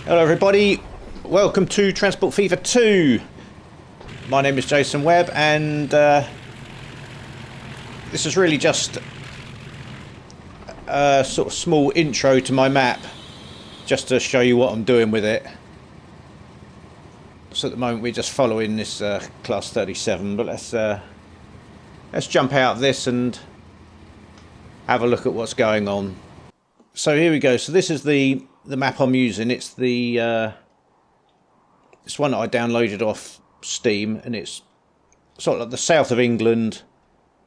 Hello everybody, welcome to Transport Fever 2. My name is Jason Webb and this is really just a sort of small intro to my map, just to show you what I'm doing with it. So at the moment we're just following this class 37, but let's jump out of this and have a look at what's going on. So here we go. So this is the map I'm using. It's the it's one that I downloaded off Steam, and it's sort of like the south of England,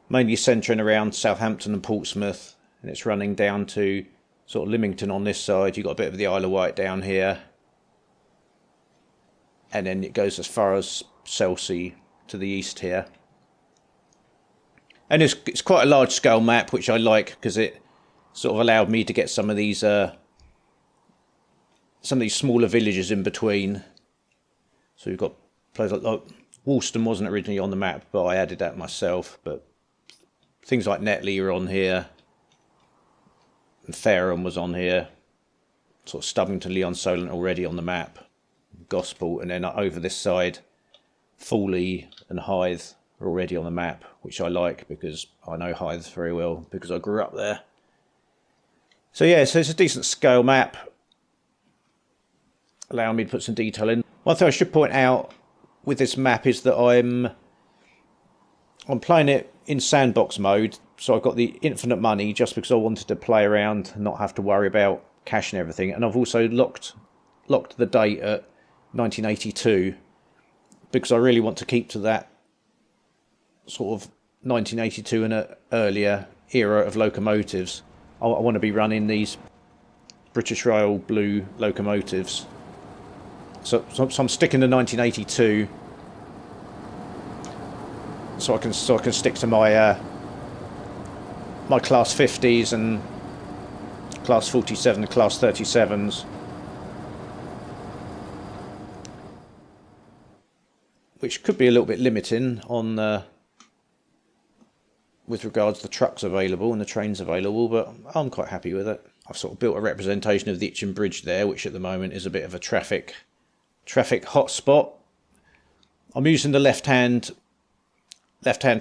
mainly centering around Southampton and Portsmouth, and it's running down to sort of Lymington on this side. You've got a bit of the Isle of Wight down here, and then it goes as far as Chelsea to the east here. And it's quite a large scale map, which I like because it sort of allowed me to get some of these smaller villages in between. So you've got places like Woolston wasn't originally on the map, but I added that myself. But things like Netley are on here, and Fareham was on here. Sort of Stubbington, Leon Solent already on the map, Gosport, and then over this side, Fawley and Hythe are already on the map, which I like because I know Hythe very well because I grew up there. So yeah, so it's a decent scale map, allowing me to put some detail in. One thing I should point out with this map is that I'm playing it in sandbox mode, so I've got the infinite money just because I wanted to play around and not have to worry about cash and everything. And I've also locked the date at 1982 because I really want to keep to that sort of 1982 and an earlier era of locomotives. I want to be running these British Rail blue locomotives. So I'm sticking to 1982, so I can stick to my my class 50s and class 47 and class 37s, which could be a little bit limiting on with regards to the trucks available and the trains available, but I'm quite happy with it. I've sort of built a representation of the Itchen Bridge there, which at the moment is a bit of a traffic hotspot. I'm using the left-hand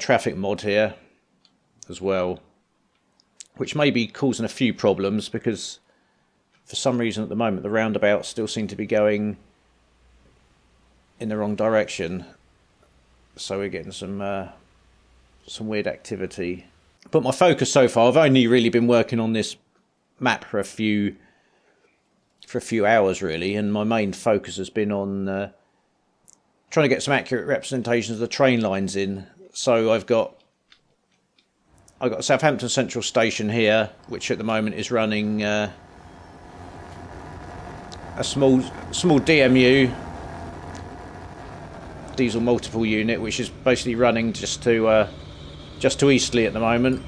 traffic mod here as well, which may be causing a few problems because for some reason at the moment the roundabouts still seem to be going in the wrong direction, so we're getting some weird activity. But my focus so far, I've only really been working on this map for a few hours really, and my main focus has been on trying to get some accurate representations of the train lines in. So I've got Southampton Central Station here, which at the moment is running a small DMU, diesel multiple unit, which is basically running just to Eastleigh at the moment.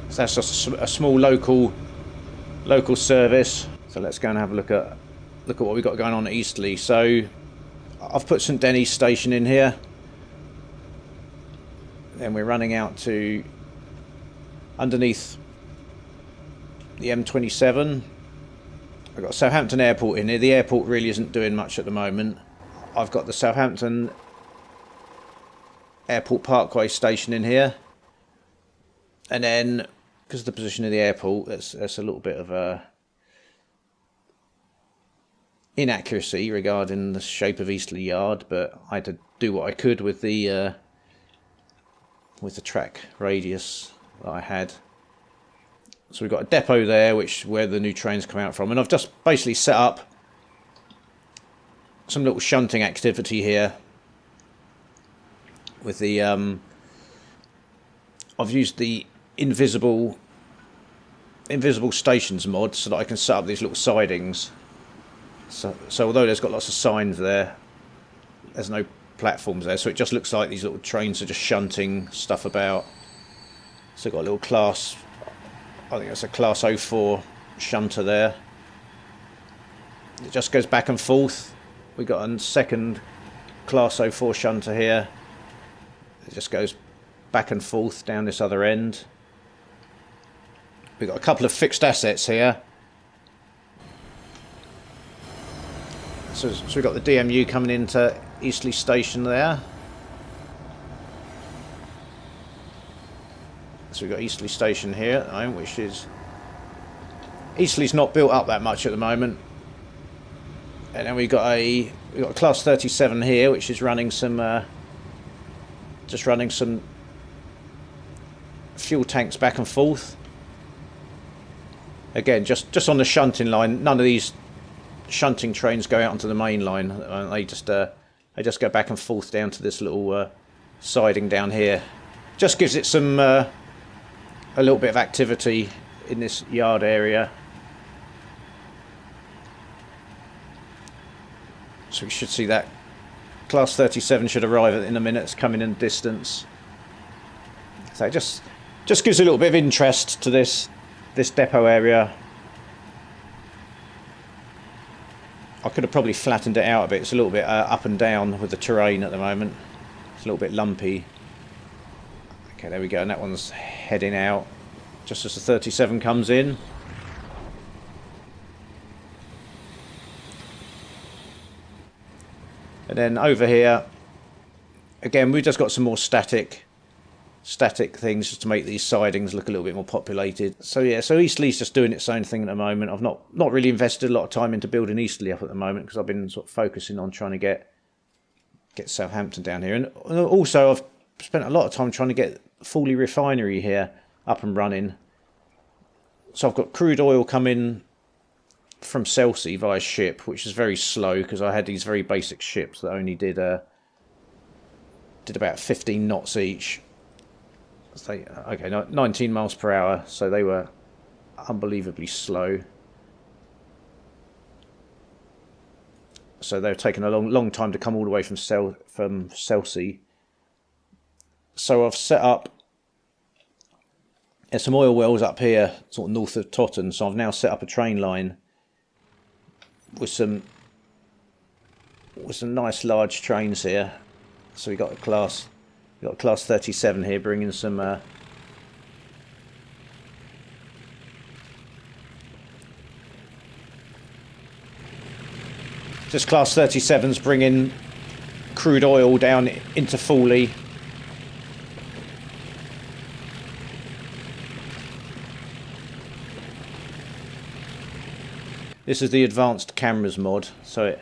So that's just a small local service. So let's go and have a look at what we've got going on at Eastleigh. So I've put St Denis Station in here. Then we're running out to underneath the M27. I've got Southampton Airport in here. The airport really isn't doing much at the moment. I've got the Southampton Airport Parkway station in here, and then because of the position of the airport, there's a little bit of a inaccuracy regarding the shape of Eastleigh Yard, but I had to do what I could with the track radius that I had. So we've got a depot there, where the new trains come out from, and I've just basically set up some little shunting activity here with the I've used the invisible stations mod so that I can set up these little sidings. So although there's got lots of signs there, there's no platforms there, so it just looks like these little trains are just shunting stuff about. So I've got a little class, I think that's a class 04 shunter there. It just goes back and forth. We've got a second class 04 shunter here. It just goes back and forth down this other end. We've got a couple of fixed assets here. So we've got the DMU coming into Eastleigh Station there. So we've got Eastleigh Station here at the moment, which is... Eastleigh's not built up that much at the moment. And then we've got a Class 37 here, which is running some... just running some fuel tanks back and forth. Again, just on the shunting line. None of these shunting trains go out onto the main line. They just go back and forth down to this little siding down here. Just gives it some a little bit of activity in this yard area. So we should see that Class 37 should arrive in a minute. It's coming in distance. So it just gives a little bit of interest to this depot area. I could have probably flattened it out a bit. It's a little bit up and down with the terrain at the moment. It's a little bit lumpy. Okay, there we go. And that one's heading out just as the 37 comes in. And then over here, again, we've just got some more static things just to make these sidings look a little bit more populated. So yeah, so Eastleigh's just doing its own thing at the moment. I've not really invested a lot of time into building Eastleigh up at the moment because I've been sort of focusing on trying to get Southampton down here. And also I've spent a lot of time trying to get Fawley Refinery here up and running. So I've got crude oil coming from Chelsea via ship, which is very slow because I had these very basic ships that only did about 15 knots each. So okay, 19 miles per hour, so they were unbelievably slow. So they were taking a long time to come all the way from Chelsea. So I've set up some oil wells up here, sort of north of Totton. So I've now set up a train line with some nice large trains here. So we got a class 37 here, bringing some just class 37s bringing crude oil down into Fawley. This is the advanced cameras mod, so it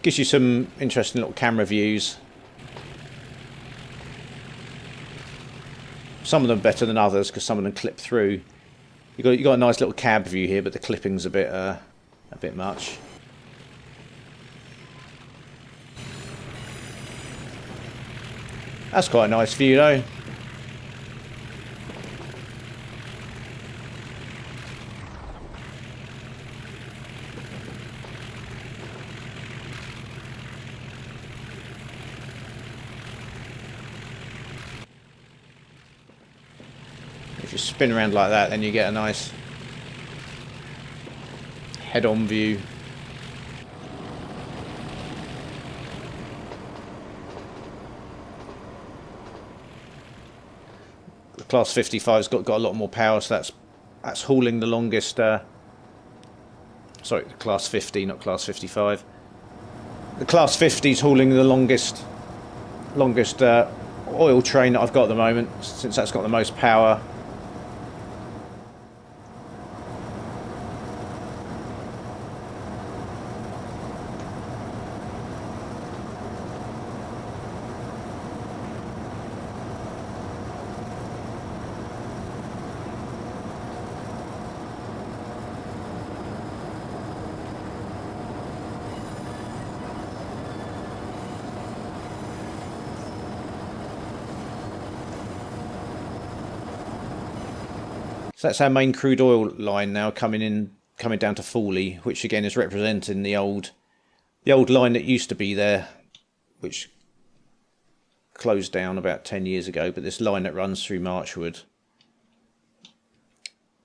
gives you some interesting little camera views. Some of them better than others because some of them clip through. You got a nice little cab view here, but the clipping's a bit much. That's quite a nice view though. If you spin around like that, then you get a nice head-on view. The Class 55's got a lot more power, so that's hauling the longest. Sorry, Class 50, not Class 55. The Class 50's hauling the longest oil train that I've got at the moment, since that's got the most power. So that's our main crude oil line now coming down to Fawley, which again is representing the old line that used to be there, which closed down about 10 years ago. But this line that runs through Marchwood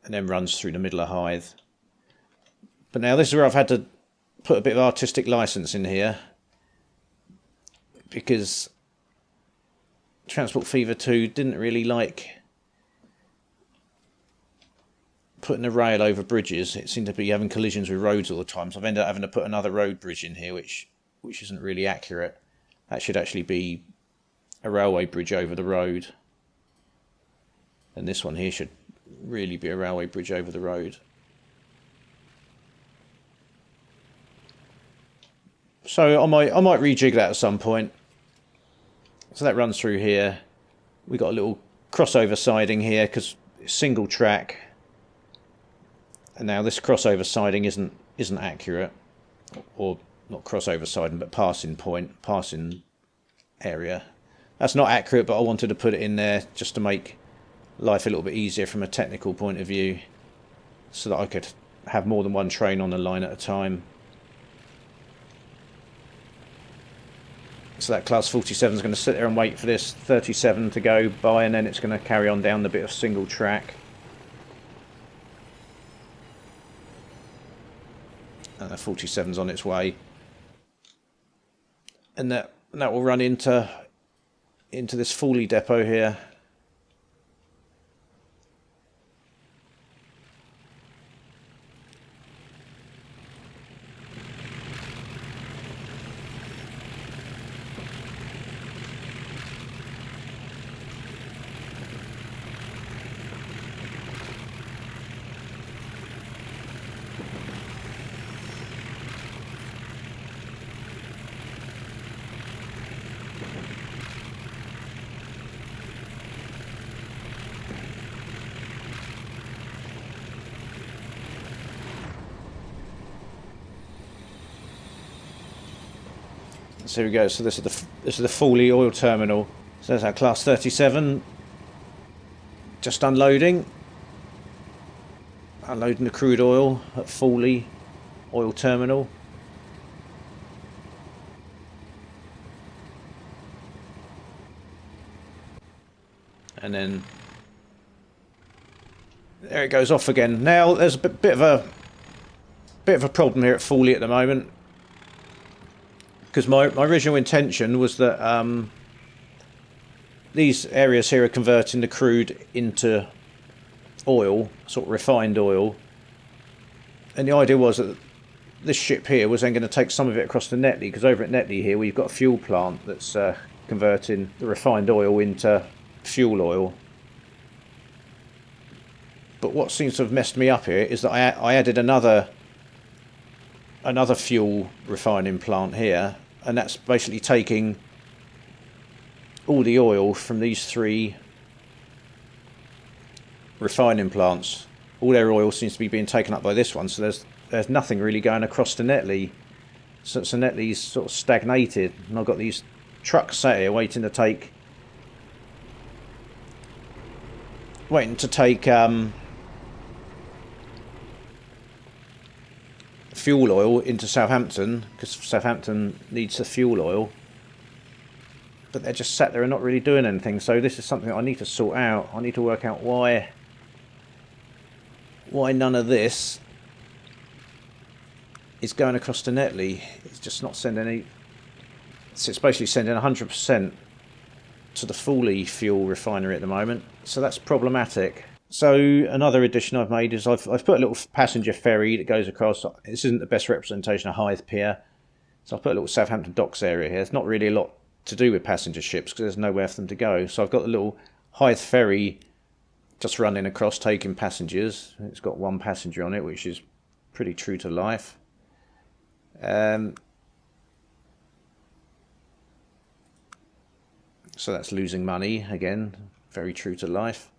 and then runs through the middle of Hythe. But now this is where I've had to put a bit of artistic license in here, because Transport Fever 2 didn't really like putting a rail over bridges, it seemed to be having collisions with roads all the time. So I've ended up having to put another road bridge in here, which isn't really accurate. That should actually be a railway bridge over the road. And this one here should really be a railway bridge over the road. So I might rejig that at some point. So that runs through here. We got a little crossover siding here because it's single track. And now this crossover siding isn't accurate, or not crossover siding, but passing area. That's not accurate, but I wanted to put it in there just to make life a little bit easier from a technical point of view, so that I could have more than one train on the line at a time. So that class 47 is going to sit there and wait for this 37 to go by, and then it's going to carry on down the bit of single track. And the 47's on its way, and that will run into this Fawley depot here. So here we go. So this is the Fawley oil terminal. So there's our class 37 just unloading the crude oil at Fawley oil terminal. And then there it goes off again. Now there's a bit of a problem here at Fawley at the moment, because my original intention was that these areas here are converting the crude into oil, sort of refined oil, and the idea was that this ship here was then going to take some of it across to Netley, because over at Netley here we've got a fuel plant that's converting the refined oil into fuel oil. But what seems to have messed me up here is that I added another fuel refining plant here, and that's basically taking all the oil from these three refining plants. All their oil seems to be being taken up by this one, so there's nothing really going across to Netley. So Netley's sort of stagnated, and I've got these trucks sat here waiting to take fuel oil into Southampton, because Southampton needs the fuel oil, but they're just sat there and not really doing anything. So this is something that I need to sort out. I need to work out why none of this is going across to Netley. It's just not sending any. So it's basically sending 100% to the Fawley fuel refinery at the moment, so that's problematic. So another addition I've made is I've put a little passenger ferry that goes across. This isn't the best representation of Hythe Pier, so I've put a little Southampton docks area here. There's not really a lot to do with passenger ships because there's nowhere for them to go. So I've got a little Hythe ferry just running across taking passengers. It's got one passenger on it, which is pretty true to life. So that's losing money again, very true to life.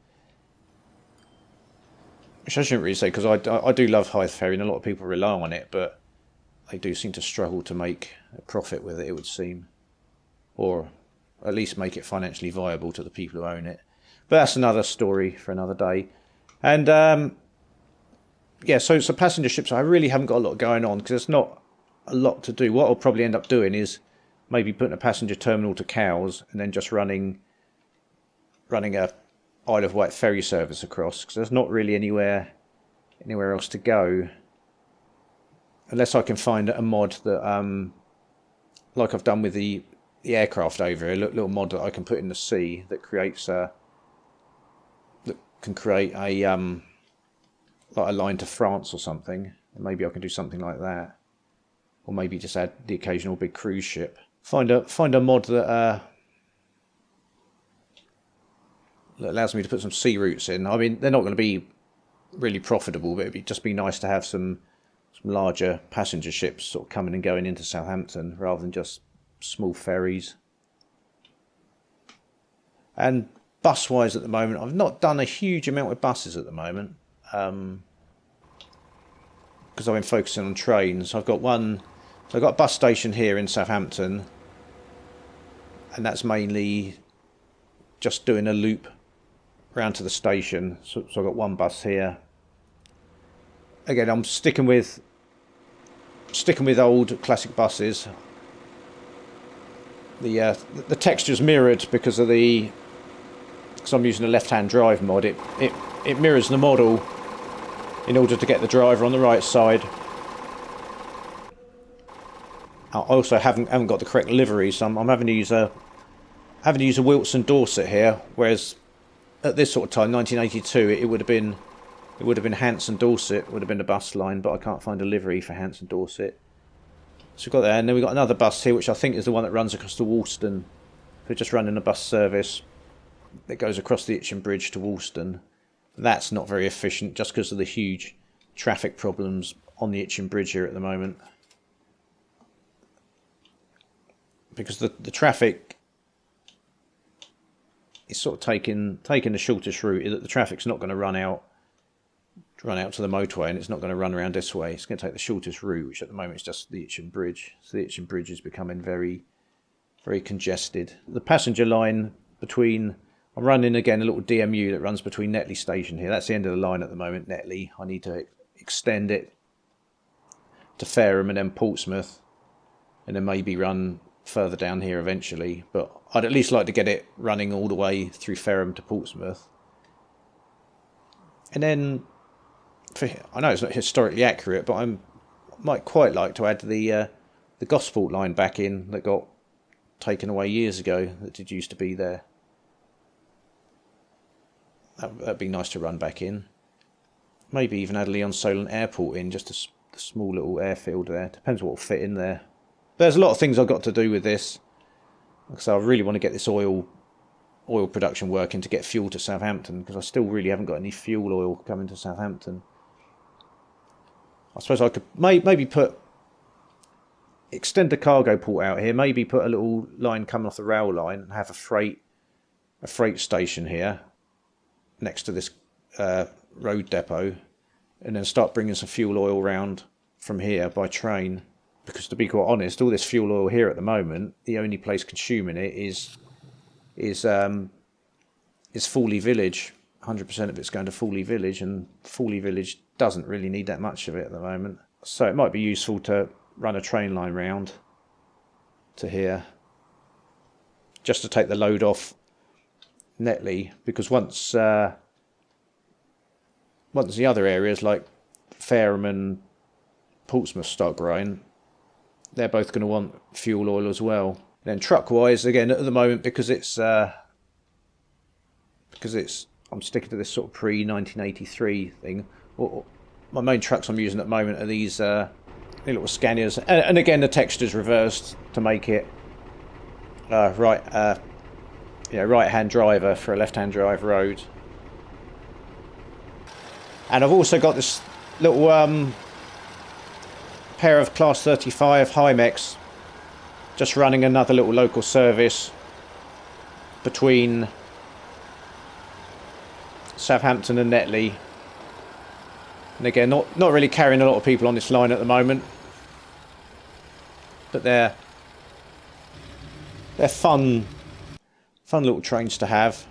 Which I shouldn't really say, because I do love Hythe Ferry and a lot of people rely on it, but they do seem to struggle to make a profit with it, it would seem. Or at least make it financially viable to the people who own it. But that's another story for another day. And yeah, so passenger ships, I really haven't got a lot going on because there's not a lot to do. What I'll probably end up doing is maybe putting a passenger terminal to Cowes and then just running a Isle of Wight ferry service across, because there's not really anywhere else to go, unless I can find a mod that like I've done with the aircraft over here, a little mod that I can put in the sea that creates that can create a like a line to France or something. Maybe I can do something like that, or maybe just add the occasional big cruise ship. Find a mod that allows me to put some sea routes in. I mean, they're not going to be really profitable, but it'd just be nice to have some larger passenger ships sort of coming and going into Southampton rather than just small ferries. And bus-wise at the moment, I've not done a huge amount with buses at the moment, because I've been focusing on trains. I've got a bus station here in Southampton, and that's mainly just doing a loop round to the station. So I've got one bus here. Again, I'm sticking with old classic buses. The texture's mirrored because I'm using a left-hand drive mod. It mirrors the model in order to get the driver on the right side. I also haven't got the correct livery, so I'm having to use a Wilson Dorset here, whereas at this sort of time, 1982, it would have been Hanson Dorset would have been the bus line, but I can't find a livery for Hanson Dorset. So we've got that, and then we've got another bus here, which I think is the one that runs across to Woolston. We're just running a bus service that goes across the Itchen Bridge to Woolston. That's not very efficient, just because of the huge traffic problems on the Itchen Bridge here at the moment. Because the traffic is sort of taking the shortest route. The traffic's not going to run out to the motorway, and it's not going to run around this way. It's going to take the shortest route, which at the moment is just the Itchen Bridge. So the Itchen Bridge is becoming very, very congested. The passenger line between... I'm running again a little DMU that runs between Netley Station here. That's the end of the line at the moment, Netley. I need to extend it to Fareham and then Portsmouth, and then maybe run further down here eventually. But I'd at least like to get it running all the way through Fareham to Portsmouth. And then... I know it's not historically accurate, but I might quite like to add the Gosport line back in that got taken away years ago, that did used to be there. That'd be nice to run back in. Maybe even add Leon Solent Airport in, just a small little airfield there. Depends what will fit in there. There's a lot of things I've got to do with this. So I really want to get this oil production working to get fuel to Southampton, because I still really haven't got any fuel oil coming to Southampton. I suppose I could maybe extend the cargo port out here, maybe put a little line coming off the rail line and have a freight station here next to this road depot, and then start bringing some fuel oil round from here by train. Because to be quite honest, all this fuel oil here at the moment, the only place consuming it is Fawley Village. 100% of it's going to Fawley Village, and Fawley Village doesn't really need that much of it at the moment. So it might be useful to run a train line round to here, just to take the load off Netley, because once the other areas like Fareham and Portsmouth start growing, they're both going to want fuel oil as well. Then truck-wise, again at the moment, because I'm sticking to this sort of pre-1983 thing. My main trucks I'm using at the moment are these little Scanias, and again the texture's reversed to make it right-hand driver for a left-hand drive road. And I've also got this little pair of Class 35 Hymex, just running another little local service between Southampton and Netley. And again, not really carrying a lot of people on this line at the moment, but they're fun little trains to have.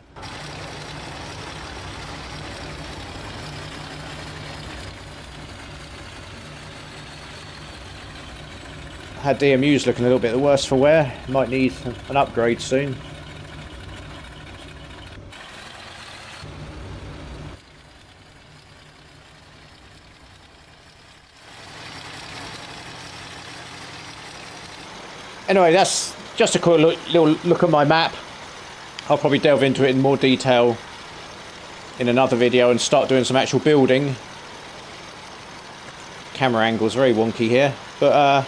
Had DMU's looking a little bit the worse for wear. Might need an upgrade soon. Anyway, that's just a cool little look at my map. I'll probably delve into it in more detail in another video and start doing some actual building. camera angle's very wonky here. But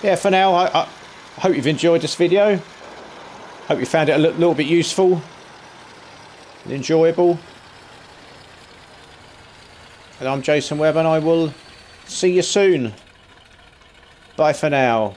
yeah, for now, I hope you've enjoyed this video. Hope you found it a little bit useful and enjoyable. And I'm Jason Webb, and I will see you soon. Bye for now.